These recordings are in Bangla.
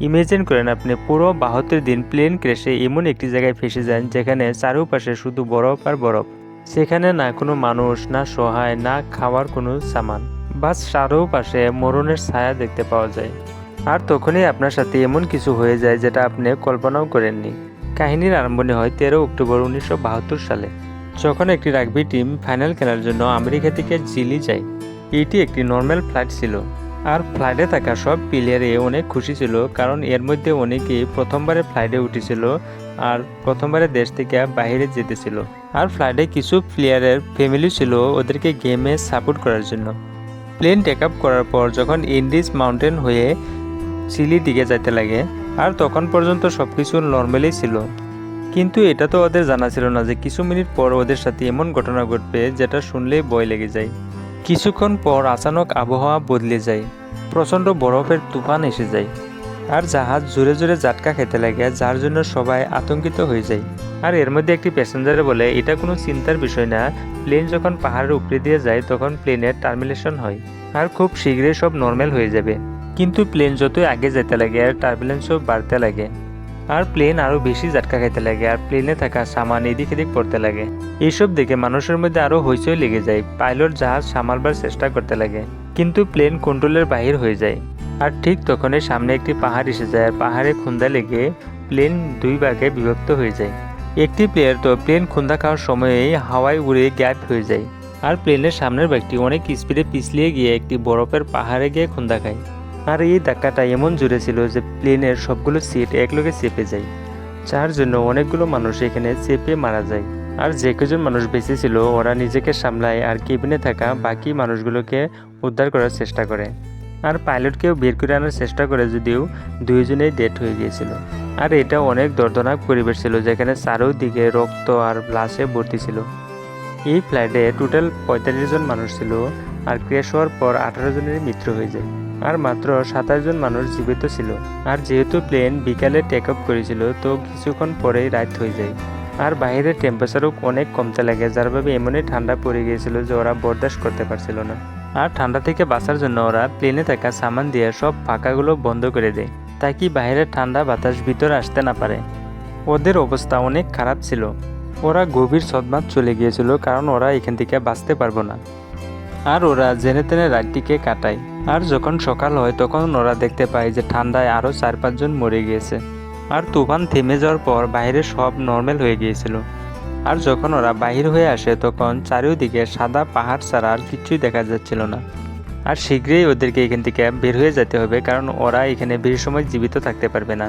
ইমেজিন করেন আপনি পুরো 72 দিন প্লেন ক্র্যাশে এমন একটি জায়গায় ফেসে যান যেখানে চারপাশে শুধু বরফ আর বরফ। সেখানে না কোনো মানুষ, না সহায়, না খাওয়ার কোনো সামান, বাস চারপাশে মরণের ছায়া দেখতে পাওয়া যায়। আর তখনই আপনার সাথে এমন কিছু হয়ে যায় যেটা আপনি কল্পনাও করেননি। কাহিনীর আরম্ভণি হয় 13 অক্টোবর 1972 সালে, যখন একটি রাগবি টিম ফাইনাল খেলার জন্য আমেরিকা থেকে চিলি যায়। এটি একটি নর্মাল ফ্লাইট ছিল, আর ফ্লাইটে থাকা সব প্লেয়ারে অনেক খুশি ছিল, কারণ এর মধ্যে অনেকেই প্রথমবারে ফ্লাইটে উঠেছিল আর প্রথমবারে দেশ থেকে বাইরে যেতেছিল। আর ফ্লাইটে কিছু প্লেয়ারের ফ্যামিলি ছিল ওদেরকে গেমে সাপোর্ট করার জন্য। প্লেন টেক আপ করার পর যখন ইন্ডিজ মাউন্টেন হয়ে চিলির দিকে যেতে লাগে, আর তখন পর্যন্ত সব কিছু নর্মালি ছিল। কিন্তু এটা তো ওদের জানা ছিল না যে কিছু মিনিট পর ওদের সাথে এমন ঘটনা ঘটবে যেটা শুনলেই ভয় লেগে যায়। কিছুক্ষণ পর আচানক আবহাওয়া বদলে যায়, প্রচণ্ড বরফের তুফান এসে যায়, আর জাহাজ জোরে জোরে ঝাটকা খেতে লাগে, যার জন্য সবাই আতঙ্কিত হয়ে যায়। আর এর মধ্যে একটি প্যাসেঞ্জারে বলে এটা কোনো চিন্তার বিষয় না, প্লেন যখন পাহাড়ের উপরে দিয়ে যায় তখন প্লেনের টার্মিনেশন হয় আর খুব শীঘ্রই সব নর্মাল হয়ে যাবে। কিন্তু প্লেন যতই আগে যেতে লাগে আর টার্বুলেন্সও বাড়তে লাগে, আর প্লেন আরও বেশি ঝাটকা খেতে লাগে, আর প্লেনে থাকা সামান এদিক এদিক পড়তে লাগে। এইসব দেখে মানুষের মধ্যে আরও হইচই লেগে যায়। পাইলট জাহাজ সামালবার চেষ্টা করতে লাগে, কিন্তু প্লেন কন্ট্রোলের বাহির হয়ে যায়। আর ঠিক তখনই সামনে একটি পাহাড় এসে যায়, আর পাহাড়ে খুন্দা লেগে প্লেন দুই ভাগে বিভক্ত হয়ে যায়। একটি প্লেয়ার তো প্লেন খুন্দা খাওয়ার সময়েই হাওয়ায় উড়ে গ্যাপ হয়ে যায়, আর প্লেনের সামনের ব্যক্তি অনেক স্পিডে পিছলিয়ে গিয়ে একটি বরফের পাহাড়ে গিয়ে খুন্দা খায়। আর এই ধাক্কাটা এমন জোরে ছিল যে প্লেনের সবগুলো সিট একলগে চেপে যায়, যার জন্য অনেকগুলো মানুষ এখানে চেপে মারা যায়। আর যে কজন মানুষ বেঁচে ছিল ওরা নিজেকে সামলায় আর কেবিনে থাকা বাকি মানুষগুলোকে উদ্ধার করার চেষ্টা করে। আর পাইলটকেও বের করে আনার চেষ্টা করে, যদিও দুইজনেই ডেড হয়ে গিয়েছিল। আর এটা অনেক দর্দনাক পরিবেশ ছিল, যেখানে চারোদিকে রক্ত আর লাশে ভর্তি ছিল। এই ফ্লাইটে টোটাল 45 জন মানুষ ছিল, আর ক্র্যাশ হওয়ার পর 18 জনের মৃত্যু হয়ে যায়, আর মাত্র 27 জন মানুষ জীবিত ছিল। আর যেহেতু প্লেন বিকালে টেক অফ করেছিল, তো কিছুক্ষণ পরেই রাত হয়ে যায়, আর বাইরের টেম্পারেচারও অনেক কমতে লাগে, যার ভাবে এমনই ঠান্ডা পড়ে গিয়েছিল যে ওরা বরদাস্ত করতে পারছিল না। আর ঠান্ডা থেকে বাঁচার জন্য ওরা প্লেনে থাকা সামান দিয়ে সব ফাঁকাগুলো বন্ধ করে দেয়, তাই বাইরের ঠান্ডা বাতাস ভিতরে আসতে না পারে। ওদের অবস্থা অনেক খারাপ ছিল, ওরা গভীর সদমাত চলে গিয়েছিল, কারণ ওরা এখান থেকে বাঁচতে পারবো না। আর ওরা জেনে তেনে রাতটিকে কাটায়। আর যখন সকাল হয় তখন ওরা দেখতে পায় যে ঠান্ডায় আরও 4-5 জন মরে গিয়েছে। আর তুফান থেমে যাওয়ার পর বাইরে সব নর্মাল হয়ে গিয়েছিল। আর যখন ওরা বাহির হয়ে আসে তখন চারিদিকে সাদা পাহাড় ছাড়া আর কিছুই দেখা যাচ্ছিল না। আর শীঘ্রই ওদেরকে এখান থেকে বের হয়ে যেতে হবে, কারণ ওরা এখানে বেশি সময় জীবিত থাকতে পারবে না,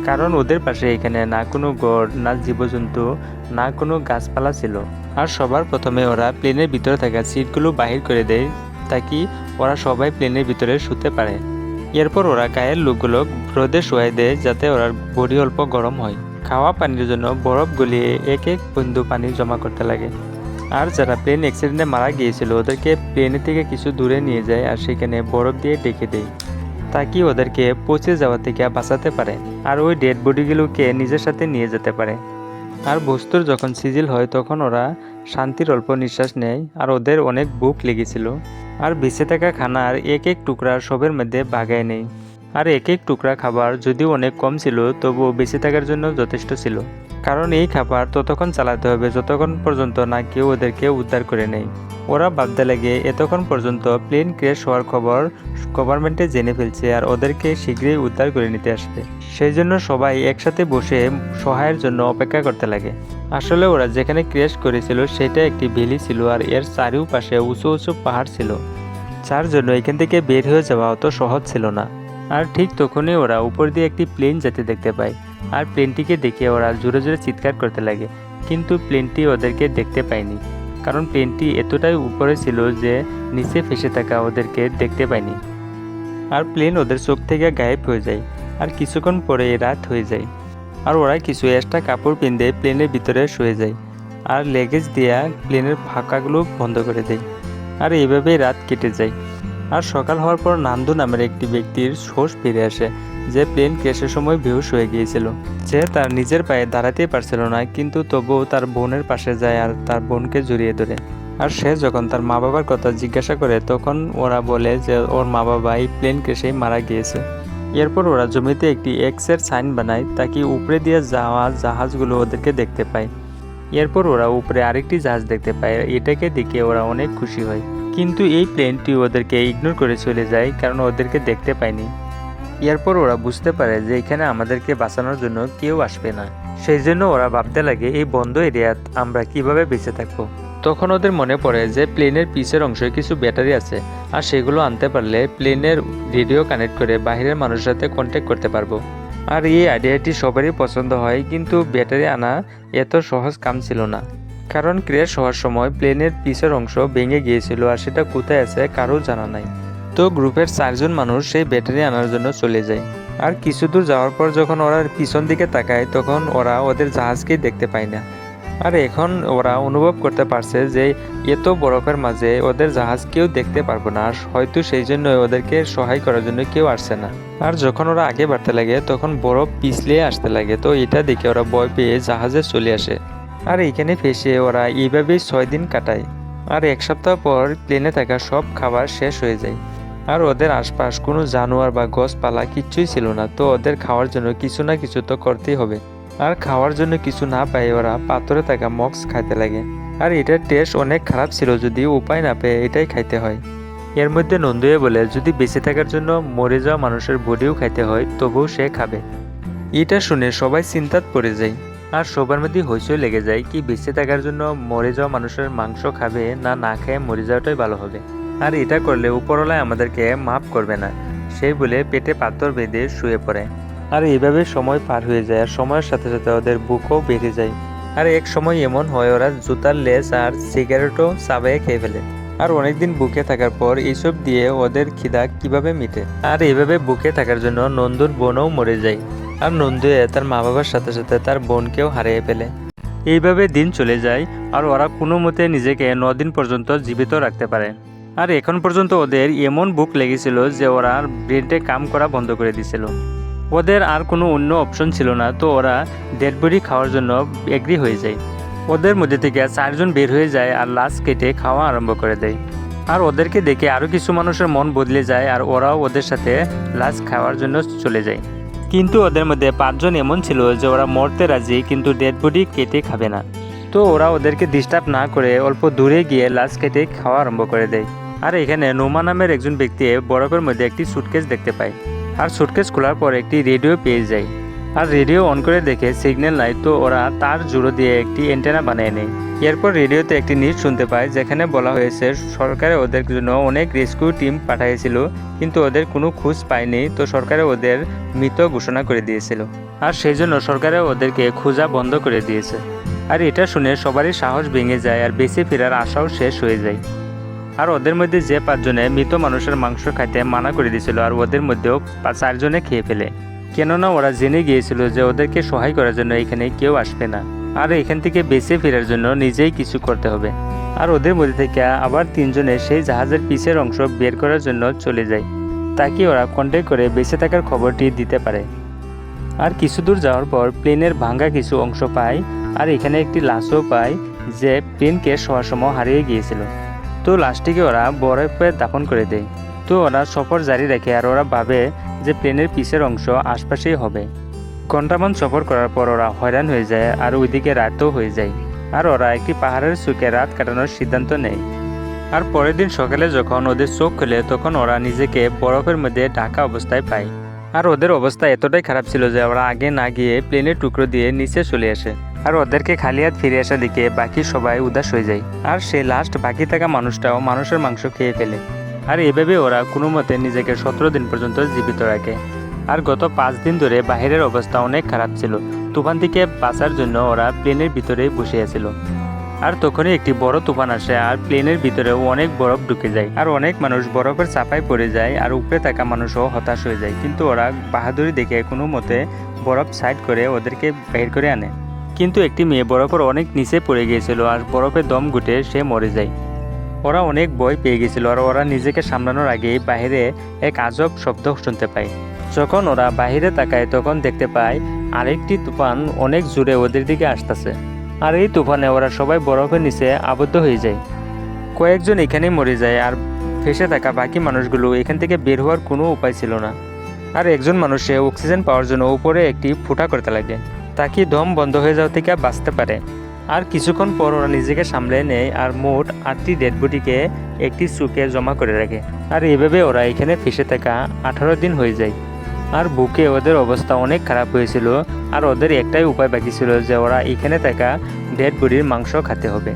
কারণ ওদের পাশে এখানে না কোনো গড়, না জীবজন্তু, না কোনো গাছপালা ছিল। আর সবার প্রথমে ওরা প্লেনের ভিতরে থাকা সিটগুলো বাহির করে দেয়, তাকি ওরা সবাই প্লেনের ভিতরে শুতে পারে। এরপর ওরা গায়ের লোকগুলো রোদে শোয়াই দেয়, যাতে ওরা বডি অল্প গরম হয়। খাওয়া পানির জন্য বরফ গলিয়ে এক এক বিন্দু পানি জমা করতে লাগে। আর যারা প্লেন অ্যাক্সিডেন্টে মারা গিয়েছিল ওদেরকে প্লেনের থেকে কিছু দূরে নিয়ে যায়, আর সেখানে বরফ দিয়ে ঢেকে দেয়, তাকি ওদেরকে পচে যাওয়া থেকে বাঁচাতে পারে, আর ওই ডেড বডিগুলোকে নিজের সাথে নিয়ে যেতে পারে। আর বস্তুর যখন সিজিল হয় তখন ওরা শান্তির অল্প নিঃশ্বাস নেয়। আর ওদের অনেক ভুখ লেগেছিল, আর বেঁচে থাকা খানার এক এক টুকরা সবের মধ্যে বাগায় নেই। আর এক এক টুকরা খাবার যদিও অনেক কম ছিল, তবুও বেঁচে থাকার জন্য যথেষ্ট ছিল, কারণ এই খাবার ততক্ষণ চালাতে হবে যতক্ষণ পর্যন্ত না কেউ ওদেরকে উদ্ধার করে নেয়। ওরা ভাবতে লাগে এতক্ষণ পর্যন্ত প্লেন ক্র্যাশ হওয়ার খবর গভর্নমেন্টে জেনে ফেলছে, আর ওদেরকে শীঘ্রই উদ্ধার করে নিতে আসবে। সেই জন্য সবাই একসাথে বসে সহায়ের জন্য অপেক্ষা করতে লাগে। আসলে ওরা যেখানে ক্র্যাশ করেছিল সেটা একটি ভ্যালি ছিল, আর এর চারিপাশে উঁচু উঁচু পাহাড় ছিল, যার জন্য এখান থেকে বের হয়ে যাওয়া অত সহজ ছিল না। আর ঠিক তখনই ওরা উপর দিয়ে একটি প্লেন যেতে দেখতে পায়, আর প্লেনটিকে দেখে ওরা জোরে জোরে চিৎকার করতে লাগে, কিন্তু প্লেনটি ওদেরকে দেখতে পায়নি, কারণ প্লেনটি এতটাই উপরে ছিল যে নিচে ফেসে থাকা ওদেরকে দেখতে পায়নি। আর প্লেন ওদের চোখ থেকে গায়েব হয়ে যায়, আর কিছুক্ষণ পরে রাত হয়ে যায়। আর ওরা কিছু এক্সট্রা কাপড় পিঁধে প্লেনের ভিতরে শুয়ে যায়, আর লেগেজ দিয়া প্লেনের ফাঁকাগুলো বন্ধ করে দেয়। আর এইভাবেই রাত কেটে যায়। আর সকাল হওয়ার পর নান্দু নামের একটি ব্যক্তির হোশ ফিরে আসে, যে প্লেন ক্র্যাশের সময় বেহুশ হয়ে গিয়েছিল। সে তার নিজের পায়ে দাঁড়াতেই পারছিল না, কিন্তু তবুও তার বোনের পাশে যায় আর তার বোনকে জড়িয়ে ধরে। আর সে যখন তার মা বাবার কথা জিজ্ঞাসা করে তখন ওরা বলে যে ওর মা বাবা এই প্লেন ক্র্যাশেই মারা গিয়েছে। এরপর ওরা জমিতে একটি এক্সের সাইন বানায় তাকে উপরে দিয়ে যাওয়া জাহাজগুলো ওদেরকে দেখতে পায়। এরপর ওরা উপরে আরেকটি জাহাজ দেখতে পায়, এটাকে দেখে ওরা অনেক খুশি হয়। কিন্তু এই প্লেনটি ওদেরকে ইগনোর করে চলে যায় কারণ ওদেরকে দেখতে পায়নি। এরপর ওরা বুঝতে পারে যে এখানে আমাদেরকে বাঁচানোর জন্য কেউ আসবে না। সেই জন্য ওরা ভাবতে লাগে এই বন্ধ এরিয়াত আমরা কিভাবে বেঁচে থাকবো। তখন ওদের মনে পড়ে যে প্লেনের পিছের অংশে কিছু ব্যাটারি আছে, আর সেগুলো আনতে পারলে প্লেনের রেডিও কানেক্ট করে বাইরের মানুষের সাথে কন্ট্যাক্ট করতে পারবো। আর এই আইডিয়াটি সবারই পছন্দ হয়, কিন্তু ব্যাটারি আনা এত সহজ কাম ছিল না, কারণ ক্র্যাশ হওয়ার সময় প্লেনের পিছের অংশ ভেঙে গিয়েছিল আর সেটা কোথায় আছে কারো জানা নাই। তো গ্রুপের 4 জন মানুষ সেই ব্যাটারি আনার জন্য চলে যায়। আর কিছু দূর যাওয়ার পর যখন ওরা পিছন দিকে তাকায় তখন ওরা ওদের জাহাজকেই দেখতে পায় না। আর এখন ওরা অনুভব করতে পারছে যে এত বরফের মাঝে ওদের জাহাজ কেউ দেখতে পারবো না, আর হয়তো সেই জন্য ওদেরকে সহায় করার জন্য কেউ আসছে না। আর যখন ওরা আগে বাড়তে লাগে তখন বরফ পিছলিয়ে আসতে লাগে, তো এটা দেখে ওরা ভয় পেয়ে জাহাজে চলে আসে। আর এইখানে ফেসে ওরা এইভাবেই 6 দিন কাটায়। আর 1 সপ্তাহ পর প্লেনে থাকা সব খাবার শেষ হয়ে যায়। আর ওদের আশপাশ কোনো জানোয়ার বা গাছপালা কিচ্ছুই ছিল না, তো ওদের খাওয়ার জন্য কিছু না কিছু তো করতেই হবে। আর খাওয়ার জন্য কিছু না পায় ওরা পাথরে থাকা মক্স খাইতে লাগে। আর এটার টেস্ট অনেক খারাপ ছিল, যদি উপায় না পেয়ে এটাই খাইতে হয়। এর মধ্যে নন্দুয়ে বলে যদি বেঁচে থাকার জন্য মরে যাওয়া মানুষের বডিও খাইতে হয় তবুও সে খাবে। এটা শুনে সবাই চিন্তাত পড়ে যায়, আর সবার মধ্যে হইচই লেগে যায় কি বেঁচে থাকার জন্য মরে যাওয়া মানুষের মাংস খাবে না না খেয়ে মরে যাওয়াটাই ভালো হবে। আর এটা করলে উপরওয়ালা আমাদেরকে মাফ করবে না, সেই বলে পেটে পাথর বেঁধে শুয়ে পড়ে। আর এইভাবে সময় পার হয়ে যায়, আর সময়ের সাথে সাথে ওদের বুকও বেড়ে যায়। আর এক সময় এমন হয় ওরা জুতার লেস আর সিগারেটও চাবাইয়ে খেয়ে ফেলে। আর অনেকদিন বুকে থাকার পর এইসব দিয়ে ওদের খিদা কিভাবে মিটে। আর এইভাবে বুকে থাকার জন্য নন্দুর বোনও মরে যায়, আর নন্দুয়ে তার মা বাবার সাথে সাথে তার বোনকেও হারিয়ে ফেলে। এইভাবে দিন চলে যায়, আর ওরা কোনো মতে নিজেকে 9 দিন পর্যন্ত জীবিত রাখতে পারে। আর এখন পর্যন্ত ওদের এমন বুক লেগেছিল যে ওরা ব্রেনটে কাম করা বন্ধ করে দিয়েছিল। ওদের আর কোনো অন্য অপশন ছিল না, তো ওরা ডেড বডি খাওয়ার জন্য এগ্রি হয়ে যায়। ওদের মধ্যে থেকে 4 জন বের হয়ে যায় আর লাশ কেটে খাওয়া আরম্ভ করে দেয়। আর ওদেরকে দেখে আরও কিছু মানুষের মন বদলে যায়, আর ওরাও ওদের সাথে লাশ খাওয়ার জন্য চলে যায়। কিন্তু ওদের মধ্যে 5 জন এমন ছিল যে ওরা মরতে রাজি, কিন্তু ডেড বডি কেটে খাবে না। তো ওরা ওদেরকে ডিস্টার্ব না করে অল্প দূরে গিয়ে লাশ কেটে খাওয়া আরম্ভ করে দেয়। আর এখানে নোমা নামের একজন ব্যক্তি বরফের মধ্যে একটি সুটকেস দেখতে পায়, আর সুটকেস খোলার পর একটি রেডিও পেয়ে যায়। আর রেডিও অন করে দেখে সিগন্যাল নাই, তো ওরা তার জুড়ো দিয়ে একটি অ্যান্টেনা বানিয়ে নেয়। এরপর রেডিওতে একটি নিউজ শুনতে পায় যেখানে বলা হয়েছে সরকারে ওদের জন্য অনেক রেস্কিউ টিম পাঠিয়েছিল, কিন্তু ওদের কোনো খোঁজ পায়নি, তো সরকারে ওদের মৃত ঘোষণা করে দিয়েছিল। আর সেই জন্য সরকারে ওদেরকে খোঁজা বন্ধ করে দিয়েছে। আর এটা শুনে সবারই সাহস ভেঙে যায়, আর বেঁচে ফেরার আশাও শেষ হয়ে যায়। আর ওদের মধ্যে যে 5 জনে মৃত মানুষের মাংস খাইতে মানা করে দিয়েছিল, আর ওদের মধ্যেও 4 জনে খেয়ে ফেলে, কেননা ওরা জেনে গিয়েছিল যে ওদেরকে সহায় করার জন্য এখানে কেউ আসবে না, আর এখান থেকে বেঁচে ফেরার জন্য নিজেই কিছু করতে হবে। আর ওদের মধ্যে থেকে আবার 3 জনে সেই জাহাজের পিছের অংশ বের করার জন্য চলে যায়, তাকে ওরা কন্ট্যাক্ট করে বেঁচে থাকার খবরটি দিতে পারে। আর কিছু দূর যাওয়ার পর প্লেনের ভাঙা কিছু অংশ পায়, আর এখানে একটি লাশও পায় যে প্লেনকে শোয়ার সময় হারিয়ে গিয়েছিল। তো লাশটিকে ওরা বরফে দাফন করে দেয়। তো ওরা সফর জারি রাখে, আর ওরা ভাবে যে প্লেনের পিছের অংশ আশপাশেই হবে। ঘণ্টামান সফর করার পর ওরা হয়রান হয়ে যায়, আর ওইদিকে রাতও হয়ে যায়। আর ওরা একটি পাহাড়ের চুকে রাত কাটানোর সিদ্ধান্ত নেয়। আর পরের দিন সকালে যখন ওদের চোখ খোলে তখন ওরা নিজেকে বরফের মধ্যে ঢাকা অবস্থায় পায়। আর ওদের অবস্থা এতটাই খারাপ ছিল যে ওরা আগে না গিয়ে প্লেনের টুকরো দিয়ে নিচে চলে আসে। আর ওদেরকে খালি হাত ফিরে আসা দেখে বাকি সবাই উদাস হয়ে যায়, আর সে লাস্ট বাকি থাকা মানুষটাও মানুষের মাংস খেয়ে ফেলে। আর এভাবে ওরা কোনো মতে নিজেকে 17 দিন পর্যন্ত জীবিত রাখে। আর গত 5 দিন ধরে বাহিরের অবস্থা অনেক খারাপ ছিল, তুফান থেকে বাঁচার জন্য ওরা প্লেনের ভিতরেই বসে আছিল। আর তখনই একটি বড় তুফান আসে, আর প্লেনের ভিতরেও অনেক বরফ ঢুকে যায়, আর অনেক মানুষ বরফের চাপায় পড়ে যায়, আর উপরে থাকা মানুষও হতাশ হয়ে যায়। কিন্তু ওরা বাহাদুরি দেখে কোনো মতে বরফ সাইড করে ওদেরকে বের করে আনে। কিন্তু একটি মেয়ে বরফের অনেক নিচে পড়ে গিয়েছিল, আর বরফে দম ঘুটে সে মরে যায়। ওরা অনেক ভয় পেয়ে গেছিল, আর ওরা নিজেকে সামলানোর আগে বাইরে এক আজব শব্দ শুনতে পায়। যখন ওরা বাইরে তাকায় তখন দেখতে পায় আরেকটি তুফান অনেক জোরে ওদের দিকে আসতেছে। আর এই তুফানে ওরা সবাই বরফের নিচে আবদ্ধ হয়ে যায়। কয়েকজন এখানেই মরে যায়, আর ফেসে থাকা বাকি মানুষগুলো এখান থেকে বের হওয়ার কোনো উপায় ছিল না। আর একজন মানুষে অক্সিজেন পাওয়ার জন্য উপরে একটি ফুটা করতে লাগে তাকে দম বন্ধ হয়ে যাওয়া থেকে বাঁচতে পারে। আর কিছুক্ষণ পর ওরা নিজেকে সামলে নেয় আর মোট 8টি ডেড বডিকে একটি চুকে জমা করে রাখে। আর এভাবে ওরা এখানে ফেসে থাকা 18 দিন হয়ে যায়। আর বুকে ওদের অবস্থা অনেক খারাপ হয়েছিল আর ওদের একটাই উপায় বাকি ছিল যে ওরা এখানে থাকা ডেড বডির মাংস খেতে হবে।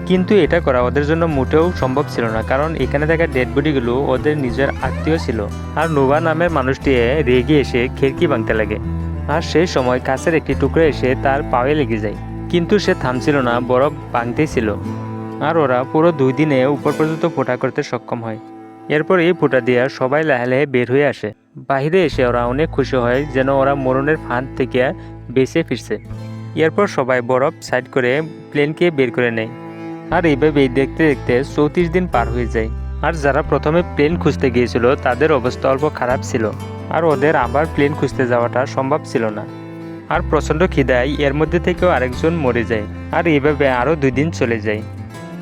কিন্তু এটা করা ওদের জন্য মোটেও সম্ভব ছিল না, কারণ এখানে থাকা ডেড বডিগুলো ওদের নিজের আত্মীয় ছিল। আর নোভা নামের মানুষটি রেগে এসে খিড়কি ভাঙতে লাগে। আর সেই সময় কাছের একটি টুকরো এসে তার পায়ে লেগে যায়, কিন্তু সে থামছিল না, বরফ ভাঙতেই ছিল। আর ওরা পুরো 2 দিনে উপর পর্যন্ত ফোঁটা করতে সক্ষম হয়। এরপর এই ফোঁটা দিয়ে সবাই লাহে বের হয়ে আসে। বাহিরে এসে ওরা অনেক খুশি হয় যেন ওরা মরণের ফাঁদ থেকে বেঁচে ফিরছে। এরপর সবাই বরফ সাইড করে প্লেনকে বের করে নেয়। আর এইভাবেই দেখতে দেখতে 34 দিন পার হয়ে যায়। আর যারা প্রথমে প্লেন খুঁজতে গিয়েছিল তাদের অবস্থা অল্প খারাপ ছিল, আর ওদের আবার প্লেন খুঁজতে যাওয়াটা সম্ভব ছিল না। আর প্রচণ্ড খিদায় এর মধ্যে থেকেও আরেকজন মরে যায়। আর এইভাবে আরও 2 দিন চলে যায়।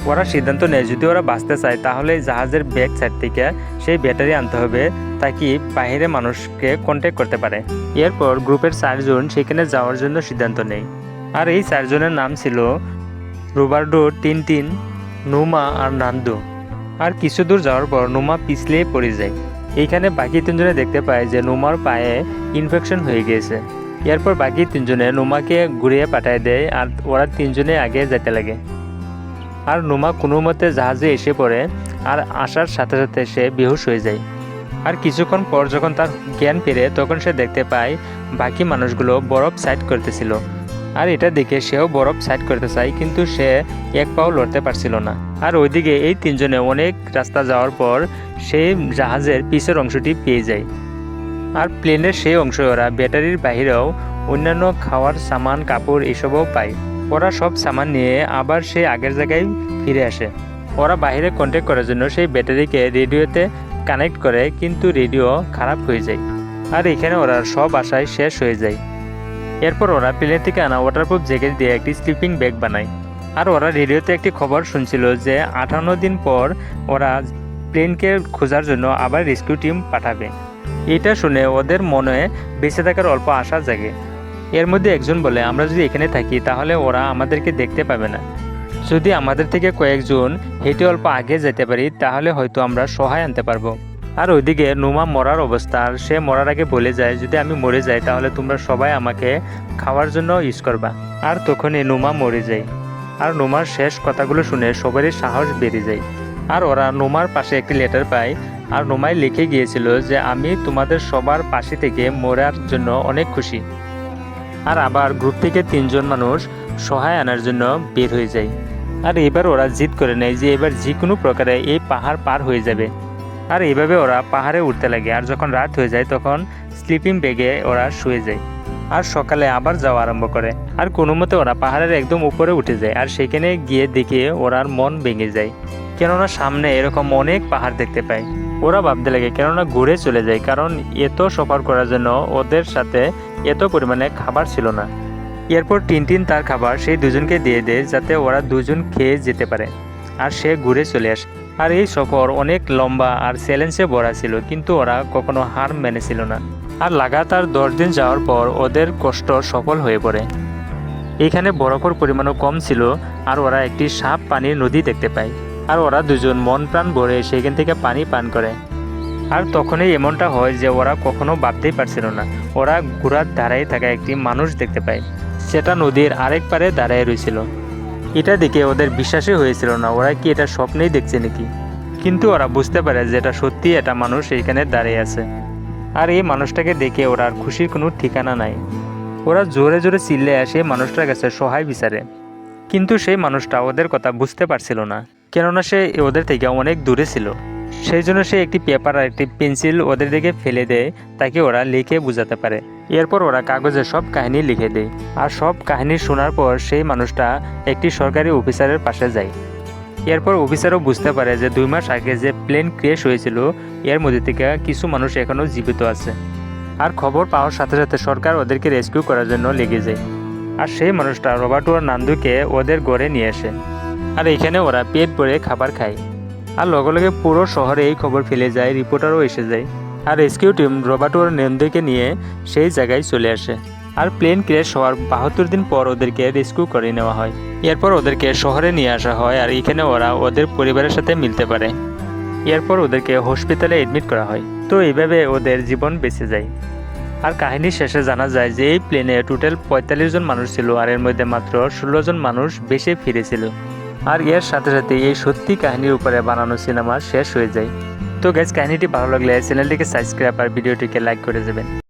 ওরা সিদ্ধান্ত নেয় যদি ওরা বাঁচতে চায় তাহলে জাহাজের ব্যাক সাইড থেকে সেই ব্যাটারি আনতে হবে, তাকে বাইরে মানুষকে কন্ট্যাক্ট করতে পারে। এরপর গ্রুপের 4 জন সেখানে যাওয়ার জন্য সিদ্ধান্ত নেয়। আর এই 4 জনের নাম ছিল রোবার্টো, টিনটিন, নুমা আর নান্দু। আর কিছু দূর যাওয়ার পর নুমা পিছলে পড়ে যায়। এইখানে বাকি 3 জনে দেখতে পায় যে নুমার পায়ে ইনফেকশন হয়ে গিয়েছে। এরপর বাকি 3 জনে নুমাকে ঘুরিয়ে পাঠিয়ে দেয় আর ওরা 3 জনে আগে যেতে লাগে। আর নুমা কোনো মতে জাহাজে এসে পড়ে আর আসার সাথে সাথে সে বেহুশ হয়ে যায়। আর কিছুক্ষণ পর যখন তার জ্ঞান ফিরে তখন সে দেখতে পায় বাকি মানুষগুলো বরফ সাইড করতেছিল। আর এটা দেখে সেও বরফ সাইড করতে চায়, কিন্তু সে এক পাও লড়তে পারছিল না। আর ওইদিকে এই 3 জনে অনেক রাস্তা যাওয়ার পর সেই জাহাজের পিছের অংশটি পেয়ে যায়। আর প্লেনের সেই অংশ ওরা ব্যাটারির বাহিরেও অন্যান্য খাওয়ার সামান, কাপড় এসবও পায়। ওরা সব সামান নিয়ে আবার সেই আগের জায়গায় ফিরে আসে। ওরা বাইরে কন্ট্যাক্ট করার জন্য সেই ব্যাটারিকে রেডিওতে কানেক্ট করে, কিন্তু রেডিও খারাপ হয়ে যায়। আর এখানে ওরা সব আশায় শেষ হয়ে যায়। এরপর ওরা প্লেন থেকে আনা ওয়াটারপ্রুফ জ্যাকেট দিয়ে একটি স্লিপিং ব্যাগ বানায়। আর ওরা রেডিওতে একটি খবর শুনছিল যে 58 দিন পর ওরা প্লেনকে খোঁজার জন্য আবার রেস্কিউ টিম পাঠাবে। এটা শুনে ওদের মনে বেঁচে থাকার অল্প আশা জাগে। এর মধ্যে একজন বলে, আমরা যদি এখানে থাকি তাহলে ওরা আমাদেরকে দেখতে পাবে না। যদি আমাদের থেকে কয়েকজন হেঁটে অল্প আগে যেতে পারি তাহলে হয়তো আমরা সহায় আনতে পারবো। আর ওইদিকে নুমা মরার অবস্থা, আর সে মরার আগে বলে যায় যদি আমি মরে যাই তাহলে তোমরা সবাই আমাকে খাওয়ার জন্য ইউজ করবা। আর তখনই নুমা মরে যায়। আর নুমার শেষ কথাগুলো শুনে সবারই সাহস বেড়ে যায়। আর ওরা নুমার পাশে একটি লেটার পায়। আর নুমায় লিখে গিয়েছিল যে আমি তোমাদের সবার পাশে থেকে মরার জন্য অনেক খুশি। আর আবার গ্রুপ থেকে 3 জন মানুষ সহায় আনার জন্য বের হয়ে যায়। আর এবার ওরা জিদ করে নেয় যে এবার যে কোনো প্রকারে এই পাহাড় পার হয়ে যাবে। আর এইভাবে ওরা পাহাড়ে উঠতে লাগে। আর যখন রাত হয়ে যায় তখন স্লিপিং ব্যাগে ওরা শুয়ে যায়। আর সকালে আবার যাওয়া আরম্ভ করে। আর কোনো মতে ওরা পাহাড়ের একদম উপরে উঠে যায়। আর সেখানে গিয়ে দেখে ওরার মন ভেঙে যায়, কেননা সামনে এরকম অনেক পাহাড় দেখতে পায়। ওরা ভাবতে লাগে, কেননা ঘুরে চলে যায়, কারণ এত সফর করার জন্য ওদের সাথে এত পরিমাণে খাবার ছিল না। এরপর টিনটিন তার খাবার সেই 2 জনকে দিয়ে দেয় যাতে ওরা 2 জন খেয়ে যেতে পারে। আর সে ঘুরে চলে আসে। আর এই সফর অনেক লম্বা আর চ্যালেঞ্জে ভরা ছিল, কিন্তু ওরা কখনো হার মেনেছিল না। আর লাগাতার 10 দিন যাওয়ার পর ওদের কষ্ট সফল হয়ে পড়ে। এখানে বরফের পরিমাণও কম ছিল। আর ওরা একটি সাপ পানির নদী দেখতে পায়। আর ওরা 2 জন মন প্রাণ ভরে সেখান থেকে পানি পান করে। আর তখনই এমনটা হয় যে ওরা কখনো ভাবতেই পারছিল না। ওরা ঘোড়ার ধারায় থাকা একটি মানুষ দেখতে পায়, সেটা নদীর আরেক পারে দাঁড়ায় রয়েছিল। এটা দেখে ওদের বিশ্বাসই হয়েছিল না, ওরা কি এটা স্বপ্নেই দেখছে নাকি। কিন্তু ওরা বুঝতে পারে যে এটা সত্যি, এটা মানুষ এইখানে দাঁড়িয়ে আছে। আর এই মানুষটাকে দেখে ওরা আর খুশির কোনো ঠিকানা নাই। ওরা জোরে জোরে চিল্লে আসে মানুষটার কাছে সহায় বিচারে, কিন্তু সেই মানুষটা ওদের কথা বুঝতে পারছিল না, কেননা সে ওদের থেকে অনেক দূরে ছিল। সেই জন্য সে একটি পেপার আর একটি পেন্সিল ওদের দিকে ফেলে দেয়, তাকে ওরা লিখে বোঝাতে পারে। এরপর ওরা কাগজে সব কাহিনী লিখে দেয়। আর সব কাহিনী শোনার পর সেই মানুষটা একটি সরকারি অফিসারের পাশে যায়। এরপর অফিসারও বুঝতে পারে যে 2 মাস আগে যে প্লেন ক্র্যাশ হয়েছিল এর মধ্যে থেকে কিছু মানুষ এখনও জীবিত আছে। আর খবর পাওয়ার সাথে সাথে সরকার ওদেরকে রেস্কিউ করার জন্য লেগে যায়। আর সেই মানুষটা রবার্টো আর নান্দুকে ওদের ঘরে নিয়ে আসে। আর এখানে ওরা পেট ভরে খাবার খায়। আর লগে লগে পুরো শহরে এই খবর ফেলে যায়, রিপোর্টারও এসে যায়। আর রেস্কিউ টিম রবার্ট ও নেন্দোকে নিয়ে সেই জায়গায় চলে আসে। আর প্লেন ক্র্যাশ হওয়ার 72 দিন পর ওদেরকে রেস্কিউ করে নেওয়া হয়। এরপর ওদেরকে শহরে নিয়ে আসা হয় আর এখানে ওরা ওদের পরিবারের সাথে মিলতে পারে। এরপর ওদেরকে হসপিটালে এডমিট করা হয়। তো এইভাবে ওদের জীবন বেঁচে যায়। আর কাহিনীর শেষে জানা যায় যে এই প্লেনে টোটাল 45 জন মানুষ ছিল আর এর মধ্যে মাত্র 16 জন মানুষ বেঁচে ফিরেছিল। আর এর সাথে সাথে এই সত্যি কাহিনীর উপরে বানানো সিনেমা শেষ হয়ে যায়। তো গাইস, কাহিনীটি ভালো লাগলে চ্যানেলটিকে সাবস্ক্রাইব আর ভিডিওটিকে লাইক করে দেবেন।